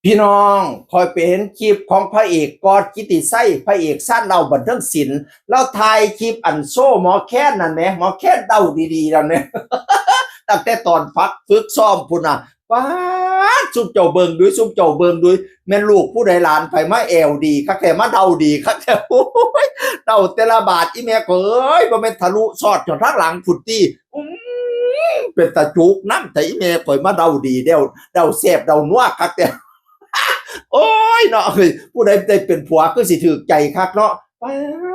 พี่น้องคอยไปเห็นคลิปของพระเอกกอดกิตติไส้พระเอกสั้นเราบันเทิงศิลป์แล้วถ่ายคลิปอันโซ่หมอแค้นนั่นแหมหมอแค้นเดาดีๆแล้วเนี่ยตั้งแต่ตอนฝึกซ้อมพุ่นน่ะป้าดซุ่มเจ้าเบิงด้วยซุ่มเจ้าเบิงด้วยแม่ลูกผู้ใดหลานไปมาแอวดีคักแต่มาเดาดีคักแต่โอ้ยเดาแต่ละบาทอีแม่ก็เอ้ยบ่แม่นทะลุสอดจนทางหลังพุ่นติเป็นตะจุกนำแต่อีแม่ข่อยมาเดาดีเดาแซ่บเดานัวคักแต่ โอ้ยเนาะเฮ้ยผู้ใดได้เป็นผัวก็สิถือใจคักเนาะป๊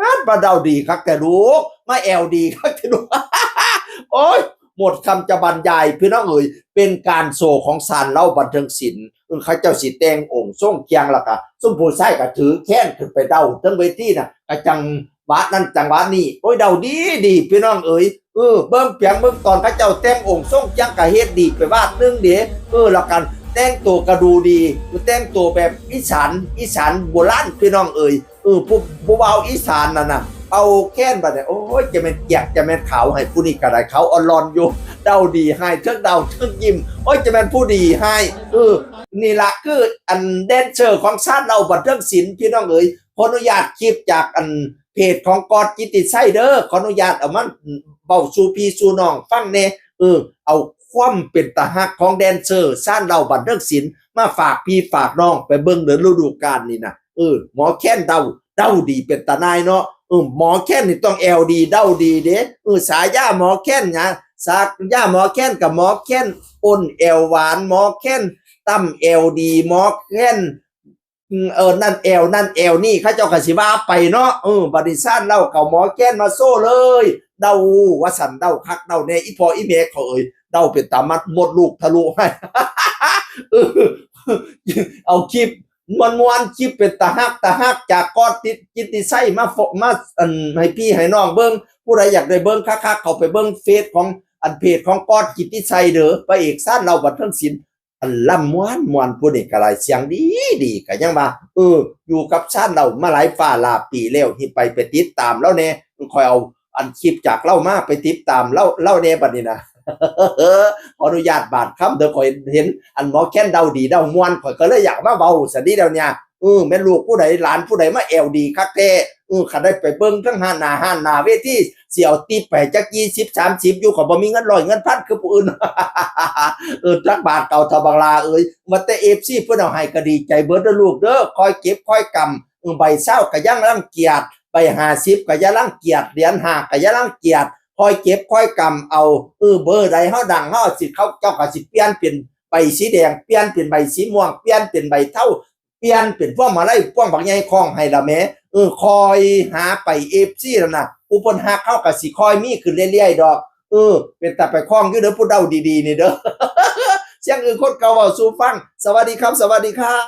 าดมาเดาดีคักแต่ลูกมาแอวดีคักแต่ลูกโอ้ยหมดคำจะบรรยายพี่น้องเอ๋ยเป็นการโศกของสารเล่าบันเทิงศิลป์เขาเจ้าสิแต่งองค์ทรงเคียงล่ะค่ะส้มผู้ชายก็ถือแค้นขึ้นไปเดาทั้งเวทีน่ะก็จังหวะนั้นจังหวะนี้โอ้ยเดาดีพี่น้องเอ๋ยเบิ่งเปียงเบิ่งตอนเขาเจ้าแต่งองค์ทรงเคียงก็เฮ็ดดีไปวาดนึงเด้แล้วกัน แต่งตัวกระดูดีแต่งตัวแบบอีสานโบราณพี่น้องเอ๋ยผู้เบาอีสานนั่นน่ะเอาแค้นบัดเนี่ยโอ้ยจะเป็นแยกจะเป็นขาวให้ผู้นี้ก็ได้เขาอ่อนรอนอยู่เดาดีให้เทิงเดาเทิงยิ้มโอ้ยจะเป็นผู้ดีให้นี่ละคืออันแดนเซอร์ของชาติเราบันเทิงศิลป์พี่น้องเอ๋ยขออนุญาตคลิปจากอันเพจของกอดกิตติไส้เด้อขออนุญาตเอามันเบาสู่พี่สู่น้องฟังแน่เอาความเป็นตาฮักของแดนเซอร์สร้างเราบันเทิงศิลป์มาฝากพี่ฝากน้องไปเบิ่งเดือนฤดูกาลนี่นะหมอแค้นเดาดีเป็นตานายเนาะหมอแค้นนี่ต้องแอลดีเดาดีเด้สายาหมอแค้นนะสายาหมอแค้นกับหมอแค้นอ้นแอลหวานหมอแค้นตั้มแอลดีหมอแค้นนั่นแอลนี่เขาเจ้าก็สิว่าไปเนาะบัดนี้ซ่านเล่าเก่าหมอแค้นมาโซ่เลยเดาว่าสันเดาคักเดาแน่อีพออีเมฆเขาเดาเป็นตามัดหมดลูกทะลุให้เอาคลิปมวนคลิปเป็นตาฮักจากก้อนติดกิตติไส้มาให้พี่ให้น้องเบิ้งผู้ใดอยากได้เบิ้งคักๆเขาไปเบิ้งเฟซของอันเพจของก้อนกิตติไส้เด้อพระเอกสั้นเราบันเทิงศิลป์อันล่ำมวนผู้นี้ก็หลายเสียงดีก็ยังมาอยู่กับสั้นเรามาหลายฝ่าลาปีแล้วที่ไปติดตามแล้วแน่คอยเอาอันคลิปจากเล่ามาไปติดตามเล่าแน่บัดนี้นะขออนุญาตบาดคำเดี๋ยวข่อยเห็นอันหมอแค้นเดาดีเดามวนข่อยก็เลยอยากมาเบาสันนี้เดี๋ยวนี้แม่ลูกผู้ใดหลานผู้ใดมาแอวดีคักแท้ขันได้ไปเบิ่งทั้งห้านหน้าเวทีเสี่ยวติดไปจัก20-30อยู่ก็บ่มีเงิน100เงินพันคือผู้อื่นจักบาทเก่าทบังลาว่าแต่ FC เพิ่นเอาให้ก็ดีใจเบิดเด้อลูกเด้อคอยเก็บคอยกำใบ20ก็ยังรังเกียจใบ50ก็อย่ารังเกียจเหรียญ5ก็อย่ารังเกียจคอยเก็บคอยกำเอาเบอร์ใดเฮาดังเฮาสิเขาเจ้าก็สิเปลี่ยนเป็นใบสีแดงเปลี่ยนเป็นใบสีม่วงเปลี่ยนเป็นใบเทาเปลี่ยนเป็นพวกมาลัยพวกบักใหญ่ของให้ละแม่คอยหาไป FC แล้วนะผู้เพิ่นฮักเฮาก็สิคอยมีขึ้นเรื่อยๆดอกเป็นตาไปคล้องอยู่เด้อผู้เดาดีๆนี่เด้อเสียงอื่นคนเก่าเว้าสู่ฟังสวัสดีครับสวัสดีครับ